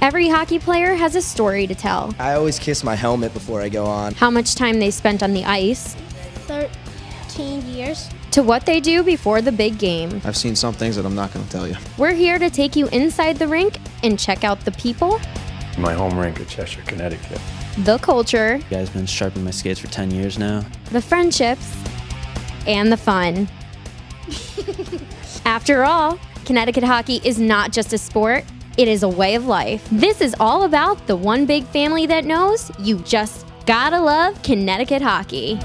Every hockey player has a story to tell. I always kiss my helmet before I go on. How much time they spent on the ice. 13 years. To what they do before the big game. I've seen some things that I'm not going to tell you. We're here to take you inside the rink and check out the people, My home rink at Cheshire, Connecticut. the culture, You guys been sharpening my skates for 10 years now. the friendships, and the fun. After all, Connecticut hockey is not just a sport, it is a way of life. This is all about the one big family that knows you just gotta love Connecticut hockey.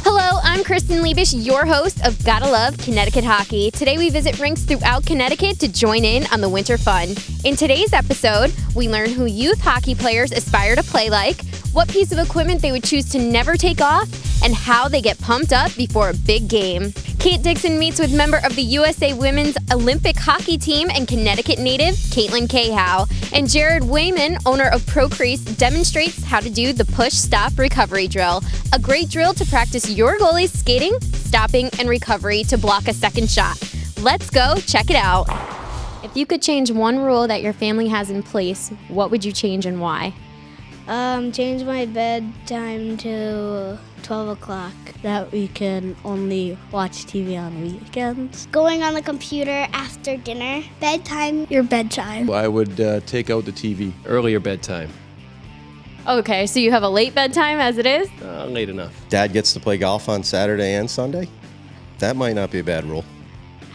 Hello, I'm Kristen Liebisch, your host of Gotta Love Connecticut Hockey. Today we visit rinks throughout Connecticut to join in on the winter fun. In today's episode, we learn who youth hockey players aspire to play like, what piece of equipment they would choose to never take off, and how they get pumped up before a big game. Kate Dixon meets with member of the USA Women's Olympic Hockey Team and Connecticut native Caitlin Cahow. And Jared Wayman, owner of ProCrease, demonstrates how to do the push-stop recovery drill, a great drill to practice your goalie's skating, stopping, and recovery to block a second shot. Let's go check it out. If you could change one rule that your family has in place, what would you change and why? Change my bedtime to 12 o'clock. That we can only watch TV on weekends. Going on the computer after dinner. Bedtime, your bedtime. I would take out the TV. Earlier bedtime. Okay, so you have a late bedtime as it is? Late enough. Dad gets to play golf on Saturday and Sunday. That might not be a bad rule.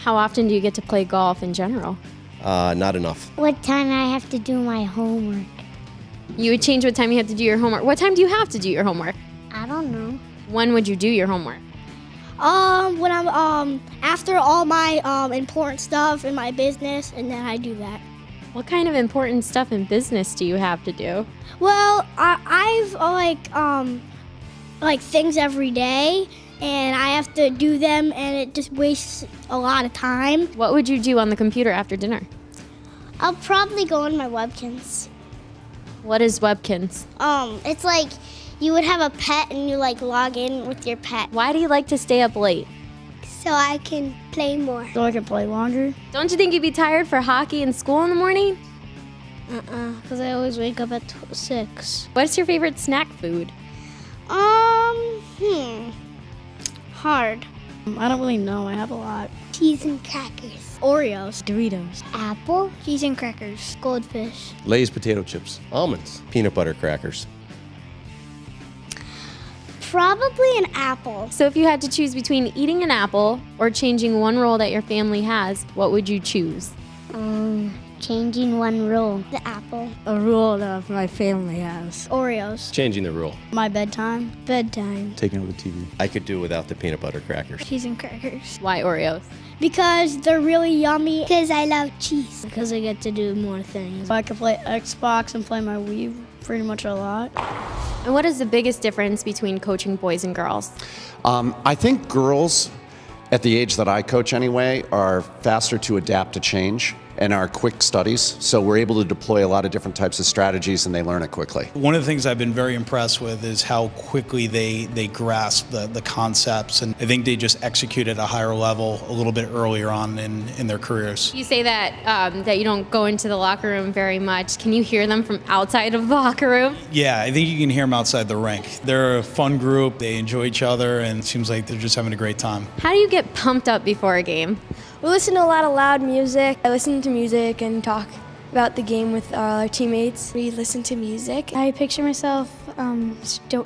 How often do you get to play golf in general? Not enough. What time I have to do my homework? You would change what time you have to do your homework. What time do you have to do your homework? I don't know. When would you do your homework? When I'm after all my important stuff in my business, and then I do that. What kind of important stuff in business do you have to do? Well, I've like things every day, and I have to do them, and it just wastes a lot of time. What would you do on the computer after dinner? I'll probably go on my Webkins. What is Webkins? It's like you would have a pet and you like log in with your pet. Why do you like to stay up late? So I can play more. So I can play longer. Don't you think you'd be tired for hockey and school in the morning? Because I always wake up at 6. What's your favorite snack food? Hard. I don't really know. I have a lot. Cheese and crackers. Oreos, Doritos. Apple. Cheese and crackers. Goldfish. Lay's potato chips. Almonds. Peanut butter crackers. Probably an apple. So if you had to choose between eating an apple or changing one rule that your family has, what would you choose? Changing one rule. The apple. A rule that my family has. Oreos. Changing the rule. My bedtime. Bedtime. Taking out the TV. I could do without the peanut butter crackers. Cheese and crackers. Why Oreos? Because they're really yummy. Because I love cheese. Because I get to do more things. I can play Xbox and play my Wii pretty much a lot. And what is the biggest difference between coaching boys and girls? I think girls, at the age that I coach anyway, are faster to adapt to change and are quick studies. So we're able to deploy a lot of different types of strategies and they learn it quickly. One of the things I've been very impressed with is how quickly they grasp the concepts, and I think they just execute at a higher level a little bit earlier on in their careers. You say that that you don't go into the locker room very much. Can you hear them from outside of the locker room? Yeah, I think you can hear them outside the rink. They're a fun group, they enjoy each other, and it seems like they're just having a great time. How do you get pumped up before a game? We listen to a lot of loud music. I listen to music and talk about the game with our teammates. We listen to music. I picture myself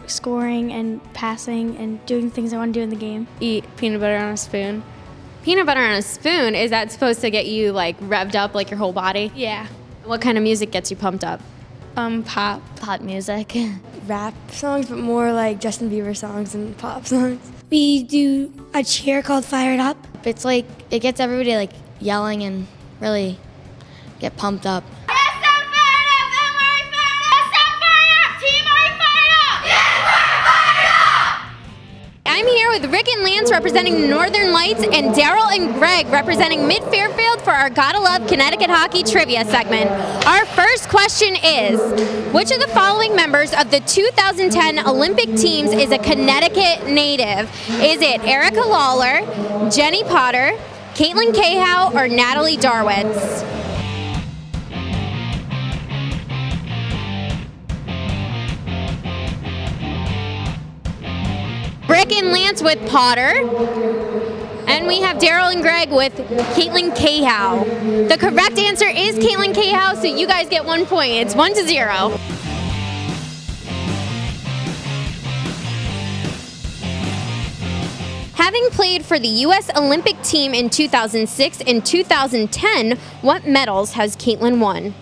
scoring and passing and doing things I want to do in the game. Eat peanut butter on a spoon. Peanut butter on a spoon, is that supposed to get you like revved up like your whole body? Yeah. What kind of music gets you pumped up? Pop music. Rap songs, but more like Justin Bieber songs and pop songs. We do a cheer called Fire It Up. It's like, it gets everybody like yelling and really get pumped up. I'm here with Rick and Lance representing Northern Lights and Daryl and Greg representing Mid-Fairfield for our Gotta Love Connecticut Hockey Trivia segment. Our first question is, which of the following members of the 2010 Olympic teams is a Connecticut native? Is it Erica Lawler, Jenny Potter, Caitlin Cahow, or Natalie Darwitz? Rick and Lance with Potter. And we have Daryl and Greg with Caitlin Cahow. The correct answer is Caitlin Cahow, so you guys get 1 point. It's 1-0. Having played for the U.S. Olympic team in 2006 and 2010, what medals has Caitlin won?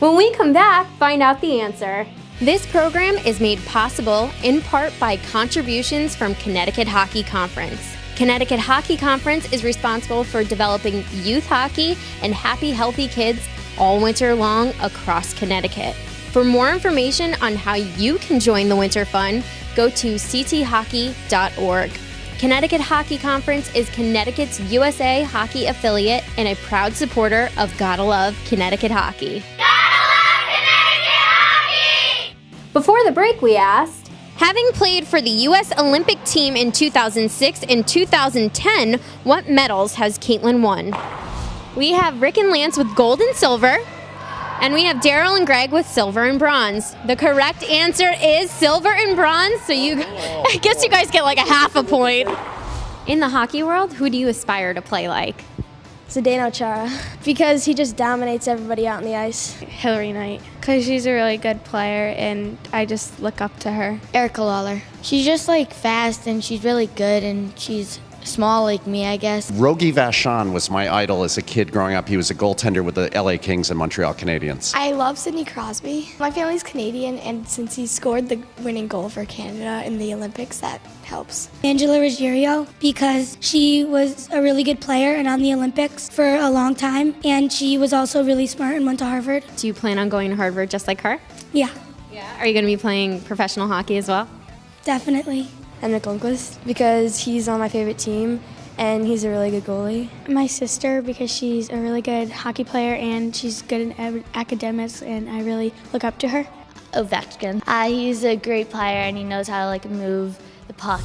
When we come back, find out the answer. This program is made possible in part by contributions from Connecticut Hockey Conference. Connecticut Hockey Conference is responsible for developing youth hockey and happy, healthy kids all winter long across Connecticut. For more information on how you can join the winter fun, go to cthockey.org. Connecticut Hockey Conference is Connecticut's USA hockey affiliate and a proud supporter of Gotta Love Connecticut Hockey. Gotta Love Connecticut Hockey! Before the break, we asked, having played for the U.S. Olympic team in 2006 and 2010, what medals has Caitlin won? We have Rick and Lance with gold and silver, and we have Daryl and Greg with silver and bronze. The correct answer is silver and bronze, so I guess you guys get like a half a point. In the hockey world, who do you aspire to play like? Zdeno Chara, because he just dominates everybody out on the ice. Hillary Knight, because she's a really good player and I just look up to her. Erica Lawler. She's just like fast and she's really good and she's small like me, I guess. Rogie Vachon was my idol as a kid growing up. He was a goaltender with the LA Kings and Montreal Canadiens. I love Sidney Crosby. My family's Canadian, and since he scored the winning goal for Canada in the Olympics, that helps. Angela Ruggiero, because she was a really good player and on the Olympics for a long time, and she was also really smart and went to Harvard. Do you plan on going to Harvard just like her? Yeah, Are you going to be playing professional hockey as well? definitely. And Nick Lundqvist, because he's on my favorite team and he's a really good goalie. My sister, because she's a really good hockey player and she's good in academics and I really look up to her. Ovechkin. He's a great player and he knows how to move the puck.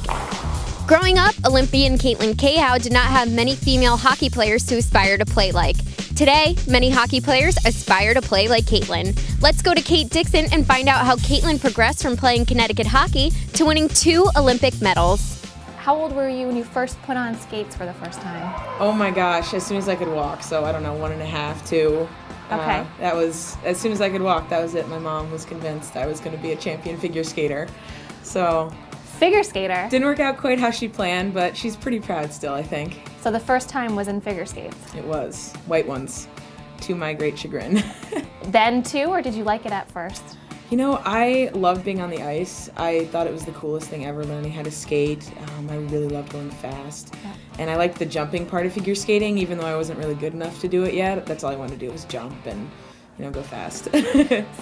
Growing up, Olympian Caitlin Cahow did not have many female hockey players to aspire to play like. Today, many hockey players aspire to play like Caitlin. Let's go to Kate Dixon and find out how Caitlin progressed from playing Connecticut hockey to winning 2 Olympic medals. How old were you when you first put on skates for the first time? Oh my gosh, as soon as I could walk. So I don't know, 1.5, 2. Okay. That was, as soon as I could walk, that was it. My mom was convinced I was going to be a champion figure skater. So Figure skater. didn't work out quite how she planned, but she's pretty proud still, I think. So the first time was in figure skates. It was. White ones, to my great chagrin. Then too, or did you like it at first? You know, I loved being on the ice. I thought it was the coolest thing ever, learning how to skate. I really loved going fast. Yeah. And I liked the jumping part of figure skating, even though I wasn't really good enough to do it yet. That's all I wanted to do was jump and, go fast.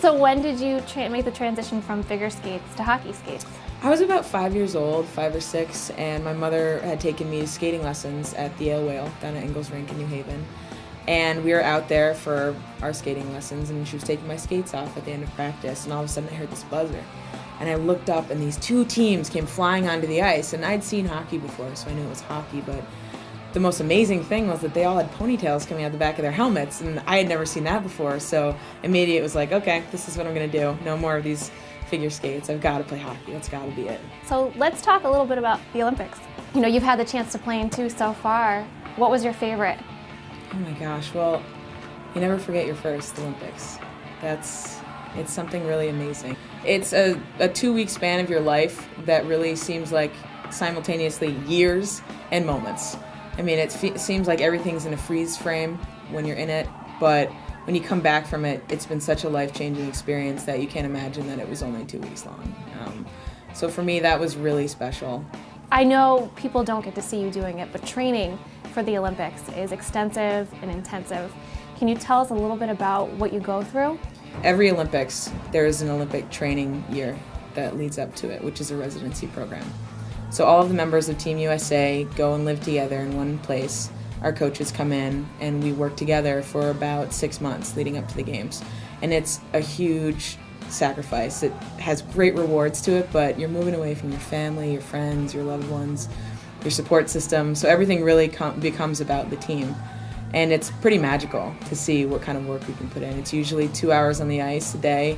So when did you make the transition from figure skates to hockey skates? I was about 5 years old, 5 or 6, and my mother had taken me skating lessons at the Ale Whale down at Ingalls Rink in New Haven. And we were out there for our skating lessons, and she was taking my skates off at the end of practice, and all of a sudden I heard this buzzer. And I looked up, and these 2 teams came flying onto the ice, and I'd seen hockey before, so I knew it was hockey, but the most amazing thing was that they all had ponytails coming out the back of their helmets, and I had never seen that before, so immediately it was like, okay, this is what I'm going to do. No more of these figure skates. I've got to play hockey. That's got to be it. So let's talk a little bit about the Olympics. You've had the chance to play in 2 so far. What was your favorite? Oh my gosh, well, you never forget your first Olympics. It's something really amazing. It's a 2-week span of your life that really seems like simultaneously years and moments. I mean, it seems like everything's in a freeze frame when you're in it, but when you come back from it, it's been such a life-changing experience that you can't imagine that it was only 2 weeks long. So for me, that was really special. I know people don't get to see you doing it, but training for the Olympics is extensive and intensive. Can you tell us a little bit about what you go through? Every Olympics, there is an Olympic training year that leads up to it, which is a residency program. So all of the members of Team USA go and live together in one place. Our coaches come in and we work together for about 6 months leading up to the games. And it's a huge sacrifice. It has great rewards to it, but you're moving away from your family, your friends, your loved ones, your support system. So everything really becomes about the team. And it's pretty magical to see what kind of work we can put in. It's usually 2 hours on the ice a day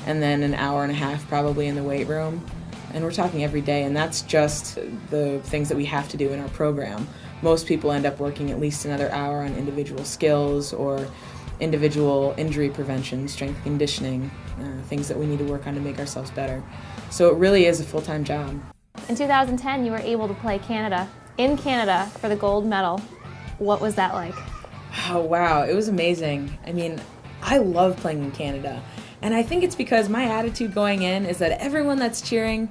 and then an hour and a half probably in the weight room. and we're talking every day, and that's just the things that we have to do in our program. Most people end up working at least another hour on individual skills or individual injury prevention, strength conditioning, things that we need to work on to make ourselves better. So it really is a full-time job. In 2010, you were able to play in Canada for the gold medal. What was that like? Oh, wow, it was amazing. I mean, I love playing in Canada. And I think it's because my attitude going in is that everyone that's cheering,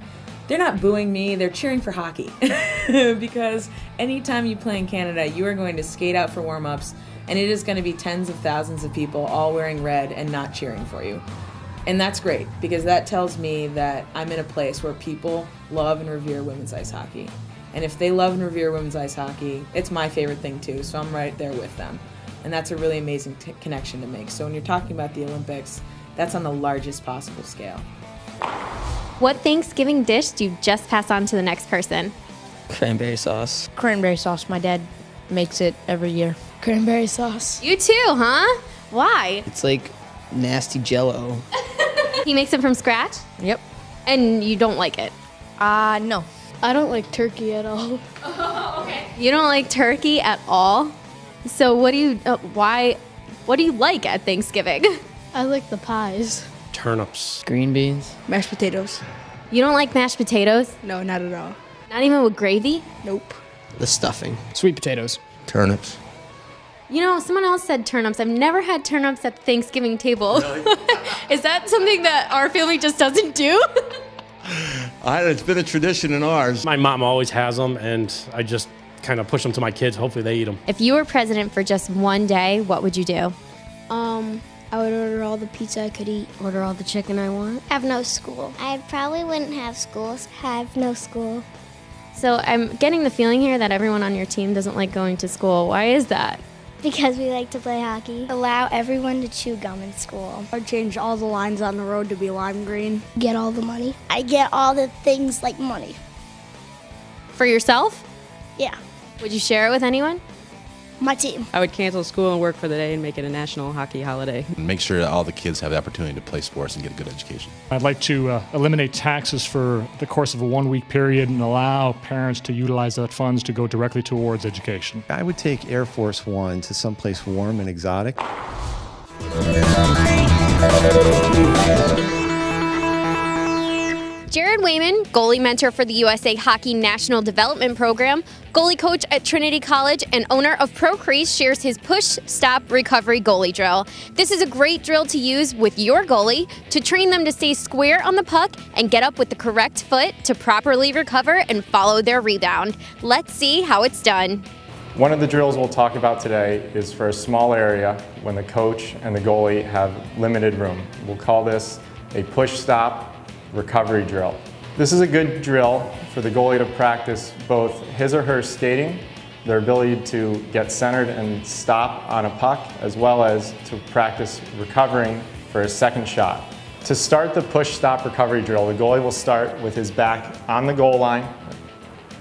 they're not booing me, they're cheering for hockey. Because anytime you play in Canada, you are going to skate out for warm-ups, and it is going to be tens of thousands of people all wearing red and not cheering for you. And that's great, because that tells me that I'm in a place where people love and revere women's ice hockey. And if they love and revere women's ice hockey, it's my favorite thing too, so I'm right there with them. And that's a really amazing connection to make. So when you're talking about the Olympics, that's on the largest possible scale. What Thanksgiving dish do you just pass on to the next person? Cranberry sauce. Cranberry sauce. My dad makes it every year. Cranberry sauce. You too, huh? Why? It's like nasty Jell-O. He makes it from scratch? Yep. And you don't like it? No. I don't like turkey at all. You don't like turkey at all? So what do you like at Thanksgiving? I like the pies. Turnips. Green beans. Mashed potatoes. You don't like mashed potatoes? No, not at all. Not even with gravy? Nope. The stuffing. Sweet potatoes. Turnips. You know, someone else said turnips. I've never had turnips at the Thanksgiving table. Really? Is that something that our family just doesn't do? It's been a tradition in ours. My mom always has them, and I just kind of push them to my kids. Hopefully they eat them. If you were president for just one day, what would you do? I would order all the pizza I could eat. Order all the chicken I want. Have no school. I probably wouldn't have schools. Have no school. So I'm getting the feeling here that everyone on your team doesn't like going to school. Why is that? Because we like to play hockey. Allow everyone to chew gum in school. Or change all the lines on the road to be lime green. Get all the money. I get all the things like money. For yourself? Yeah. Would you share it with anyone? My team. I would cancel school and work for the day and make it a national hockey holiday. Make sure that all the kids have the opportunity to play sports and get a good education. I'd like to eliminate taxes for the course of a 1-week period and allow parents to utilize that funds to go directly towards education. I would take Air Force One to someplace warm and exotic. Jared Wayman, goalie mentor for the USA Hockey National Development Program, goalie coach at Trinity College, and owner of Pro Crease, shares his push, stop, recovery goalie drill. This is a great drill to use with your goalie to train them to stay square on the puck and get up with the correct foot to properly recover and follow their rebound. Let's see how it's done. One of the drills we'll talk about today is for a small area when the coach and the goalie have limited room. We'll call this a push-stop recovery drill. This is a good drill for the goalie to practice both his or her skating, their ability to get centered and stop on a puck, as well as to practice recovering for a second shot. To start the push-stop recovery drill, the goalie will start with his back on the goal line,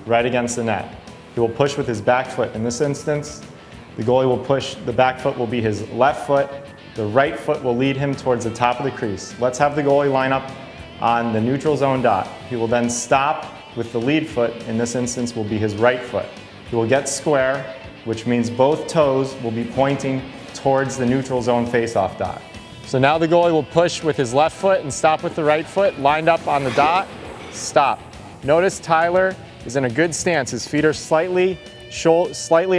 right against the net. He will push with his back foot. In this instance, the goalie will push, the back foot will be his left foot, the right foot will lead him towards the top of the crease. Let's have the goalie line up on the neutral zone dot. He will then stop with the lead foot, in this instance will be his right foot. He will get square, which means both toes will be pointing towards the neutral zone face-off dot. So now the goalie will push with his left foot and stop with the right foot, lined up on the dot, stop. Notice Tyler is in a good stance. His feet are slightly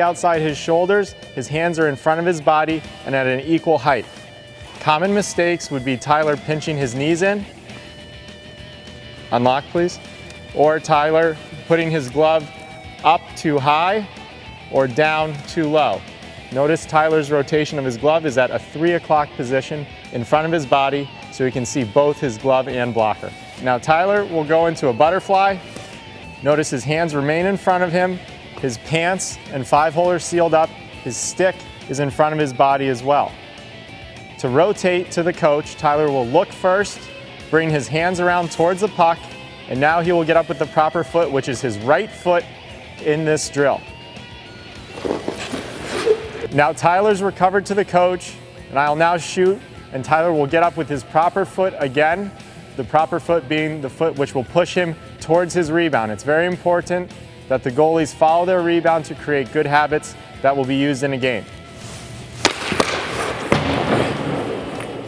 outside his shoulders, his hands are in front of his body and at an equal height. Common mistakes would be Tyler pinching his knees in, unlock please, or Tyler putting his glove up too high or down too low. Notice Tyler's rotation of his glove is at a 3 o'clock position in front of his body so he can see both his glove and blocker. Now Tyler will go into a butterfly. Notice his hands remain in front of him, his pants and 5-hole are sealed up, his stick is in front of his body as well. To rotate to the coach, Tyler will look first, bring his hands around towards the puck, and now he will get up with the proper foot, which is his right foot in this drill. Now Tyler's recovered to the coach, and I'll now shoot, and Tyler will get up with his proper foot again. the proper foot being the foot which will push him towards his rebound. It's very important that the goalies follow their rebound to create good habits that will be used in a game.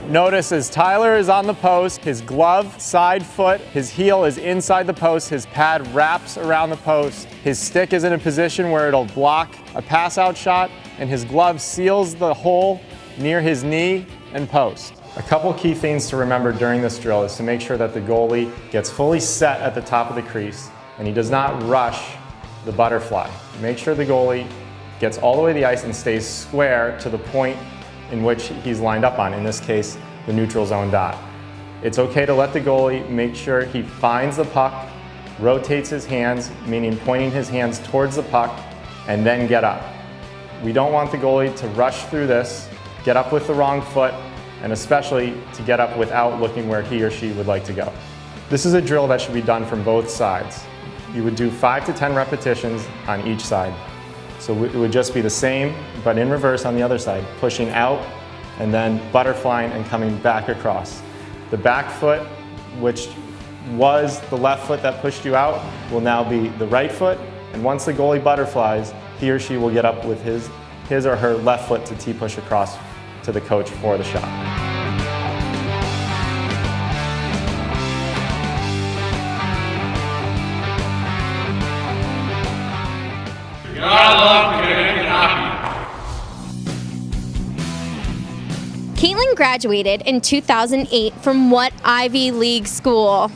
Notice as Tyler is on the post, his glove, side foot, his heel is inside the post, his pad wraps around the post, his stick is in a position where it'll block a pass out shot, and his glove seals the hole near his knee and post. A couple key things to remember during this drill is to make sure that the goalie gets fully set at the top of the crease and he does not rush the butterfly. Make sure the goalie gets all the way to the ice and stays square to the point in which he's lined up on, in this case, the neutral zone dot. It's okay to let the goalie make sure he finds the puck, rotates his hands, meaning pointing his hands towards the puck, and then get up. We don't want the goalie to rush through this, get up with the wrong foot, and especially to get up without looking where he or she would like to go. This is a drill that should be done from both sides. You would do 5 to 10 repetitions on each side. So it would just be the same, but in reverse on the other side, pushing out and then butterflying and coming back across. The back foot, which was the left foot that pushed you out, will now be the right foot. And once the goalie butterflies, he or she will get up with his or her left foot to T-push across to the coach for the shot. Caitlin graduated in 2008 from what Ivy League school?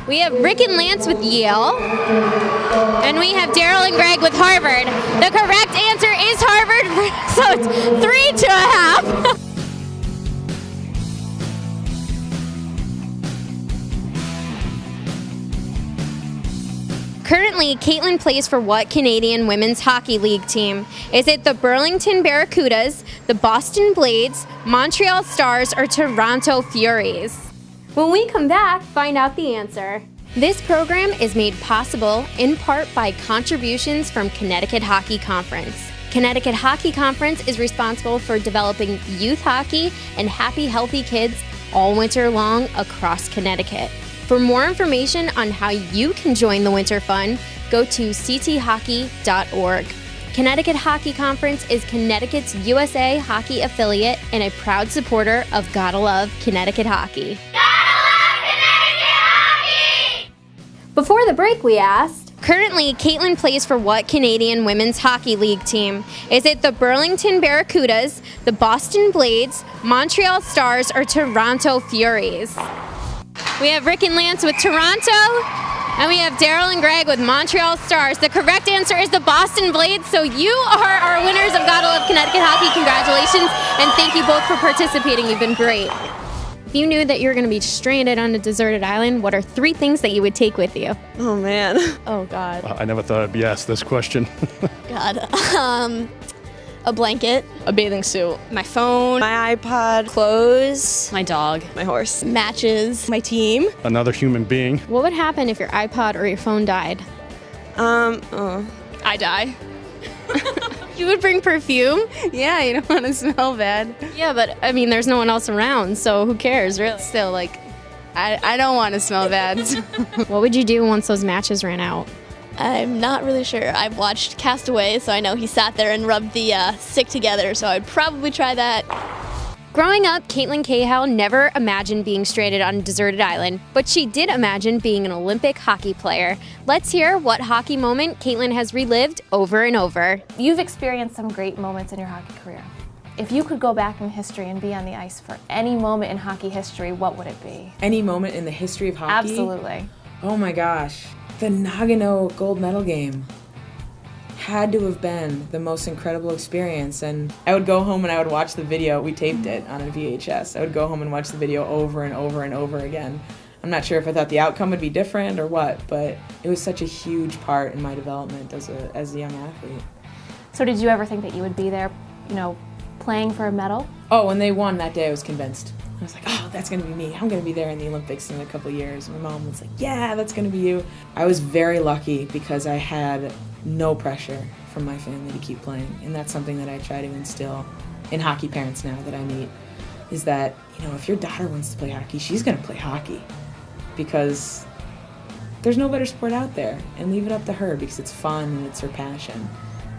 We have Rick and Lance with Yale, and we have Daryl and Greg with Harvard. The correct answer is Harvard, so it's 3-2.5. Currently, Caitlin plays for what Canadian Women's Hockey League team? Is it the Burlington Barracudas, the Boston Blades, Montreal Stars, or Toronto Furies? When we come back, find out the answer. This program is made possible in part by contributions from Connecticut Hockey Conference. Connecticut Hockey Conference is responsible for developing youth hockey and happy, healthy kids all winter long across Connecticut. For more information on how you can join the winter fun, go to cthockey.org. Connecticut Hockey Conference is Connecticut's USA hockey affiliate and a proud supporter of Gotta Love Connecticut Hockey. Gotta Love Connecticut Hockey! Before the break, we asked, currently, Caitlin plays for what Canadian Women's Hockey League team? Is it the Burlington Barracudas, the Boston Blades, Montreal Stars, or Toronto Furies? We have Rick and Lance with Toronto, and we have Daryl and Greg with Montreal Stars. The correct answer is the Boston Blades, so you are our winners of Gotta Love Connecticut Hockey. Congratulations, and thank you both for participating. You've been great. If you knew that you were going to be stranded on a deserted island, what are 3 things that you would take with you? Oh, man. Oh, God. I never thought I'd be asked this question. God. A blanket, a bathing suit, my phone, my iPod, clothes, my dog, my horse, matches, my team. Another human being. What would happen if your iPod or your phone died? I die. You would bring perfume? Yeah, you don't want to smell bad. Yeah, but I mean, there's no one else around, so who cares, really? Still, like, I don't want to smell bad. What would you do once those matches ran out? I'm not really sure. I've watched Castaway, so I know he sat there and rubbed the stick together, so I'd probably try that. Growing up, Caitlin Cahill never imagined being stranded on a deserted island, but she did imagine being an Olympic hockey player. Let's hear what hockey moment Caitlin has relived over and over. You've experienced some great moments in your hockey career. If you could go back in history and be on the ice for any moment in hockey history, what would it be? Any moment in the history of hockey? Absolutely. Oh my gosh. The Nagano gold medal game had to have been the most incredible experience, and I would go home and I would watch the video. We taped it on a VHS. I would go home and watch the video over and over and over again. I'm not sure if I thought the outcome would be different or what, but it was such a huge part in my development as a young athlete. So did you ever think that you would be there, playing for a medal? Oh, when they won that day, I was convinced. I was like, oh, that's going to be me. I'm going to be there in the Olympics in a couple of years. My mom was like, yeah, that's going to be you. I was very lucky because I had no pressure from my family to keep playing, and that's something that I try to instill in hockey parents now that I meet is that, if your daughter wants to play hockey, she's going to play hockey because there's no better sport out there, and leave it up to her because it's fun and it's her passion.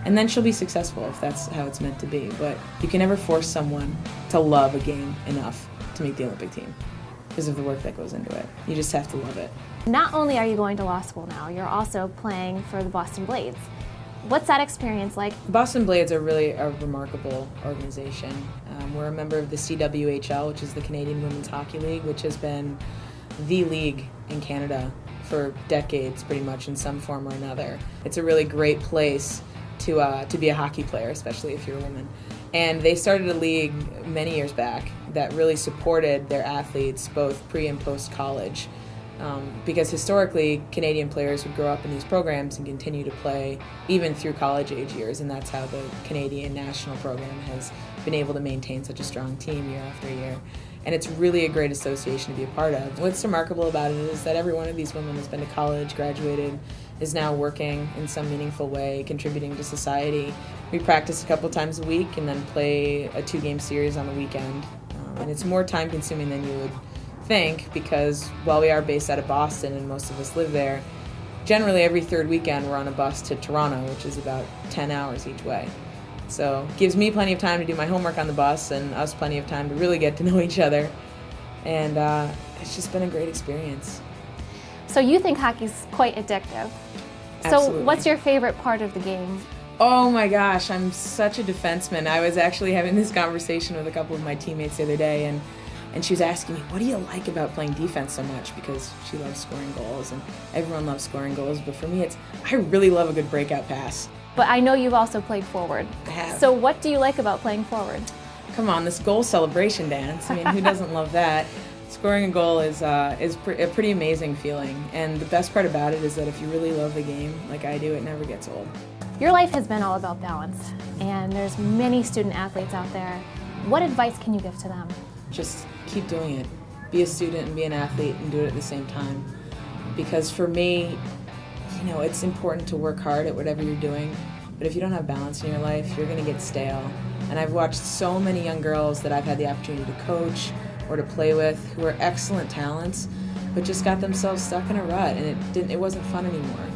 And then she'll be successful if that's how it's meant to be. But you can never force someone to love a game enough to make the Olympic team because of the work that goes into it. You just have to love it. Not only are you going to law school now, you're also playing for the Boston Blades. What's that experience like? The Boston Blades are really a remarkable organization. We're a member of the CWHL, which is the Canadian Women's Hockey League, which has been the league in Canada for decades, pretty much, in some form or another. It's a really great place to be a hockey player, especially if you're a woman. And they started a league many years back that really supported their athletes both pre and post college. Because historically, Canadian players would grow up in these programs and continue to play even through college age years, and that's how the Canadian national program has been able to maintain such a strong team year after year. And it's really a great association to be a part of. What's remarkable about it is that every one of these women has been to college, graduated, is now working in some meaningful way, contributing to society. We practice a couple times a week and then play a 2-game series on the weekend. And it's more time consuming than you would think because while we are based out of Boston and most of us live there, generally every third weekend we're on a bus to Toronto, which is about 10 hours each way. So it gives me plenty of time to do my homework on the bus and us plenty of time to really get to know each other. And it's just been a great experience. So you think hockey's quite addictive. Absolutely. So what's your favorite part of the game? Oh my gosh, I'm such a defenseman. I was actually having this conversation with a couple of my teammates the other day, and she was asking me, what do you like about playing defense so much? Because she loves scoring goals, and everyone loves scoring goals, but for me, I really love a good breakout pass. But I know you've also played forward. I have. So what do you like about playing forward? Come on, this goal celebration dance. I mean, who doesn't love that? Scoring a goal is a pretty amazing feeling, and the best part about it is that if you really love the game like I do, it never gets old. Your life has been all about balance, and there's many student athletes out there. What advice can you give to them? Just keep doing it. Be a student and be an athlete and do it at the same time. Because for me, it's important to work hard at whatever you're doing, but if you don't have balance in your life, you're going to get stale. And I've watched so many young girls that I've had the opportunity to coach or to play with who are excellent talents, but just got themselves stuck in a rut, and it wasn't fun anymore.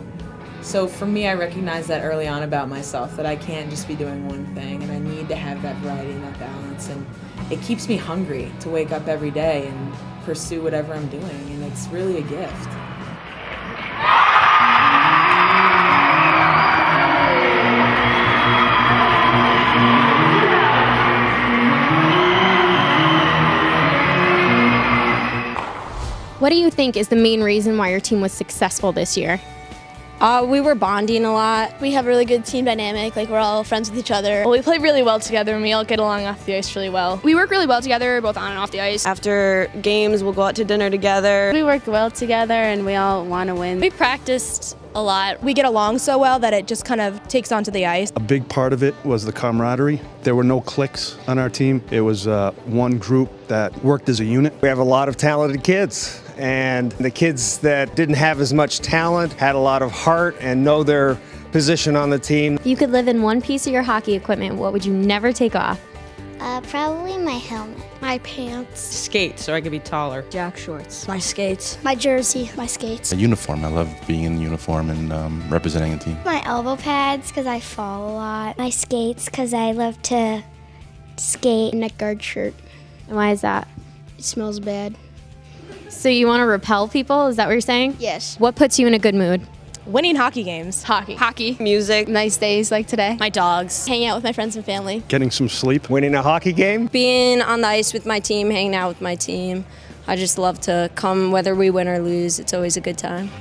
So for me, I recognized that early on about myself, that I can't just be doing one thing, and I need to have that variety and that balance. And it keeps me hungry to wake up every day and pursue whatever I'm doing, and it's really a gift. What do you think is the main reason why your team was successful this year? We were bonding a lot. We have a really good team dynamic, like we're all friends with each other. Well, we play really well together and we all get along off the ice really well. We work really well together, both on and off the ice. After games, we'll go out to dinner together. We work well together and we all want to win. We practiced a lot. We get along so well that it just kind of takes onto the ice. A big part of it was the camaraderie. There were no cliques on our team. It was one group that worked as a unit. We have a lot of talented kids, and the kids that didn't have as much talent had a lot of heart and know their position on the team. If you could live in one piece of your hockey equipment, what would you never take off? Probably my helmet. My pants. Skates, so I could be taller. Jack shorts. My skates. My jersey. My skates. A uniform. I love being in the uniform and representing a team. My elbow pads, because I fall a lot. My skates, because I love to skate. Neck guard shirt. And why is that? It smells bad. So you want to repel people? Is that what you're saying? Yes. What puts you in a good mood? Winning hockey games. Hockey. Music. Nice days like today. My dogs. Hanging out with my friends and family. Getting some sleep. Winning a hockey game. Being on the ice with my team, hanging out with my team. I just love to come, whether we win or lose. It's always a good time.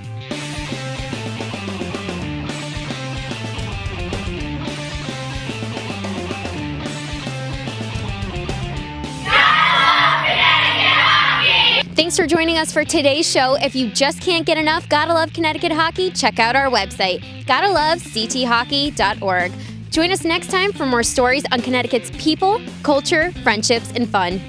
Thanks for joining us for today's show. If you just can't get enough Gotta Love Connecticut Hockey, check out our website, gottalovecthockey.org. Join us next time for more stories on Connecticut's people, culture, friendships, and fun.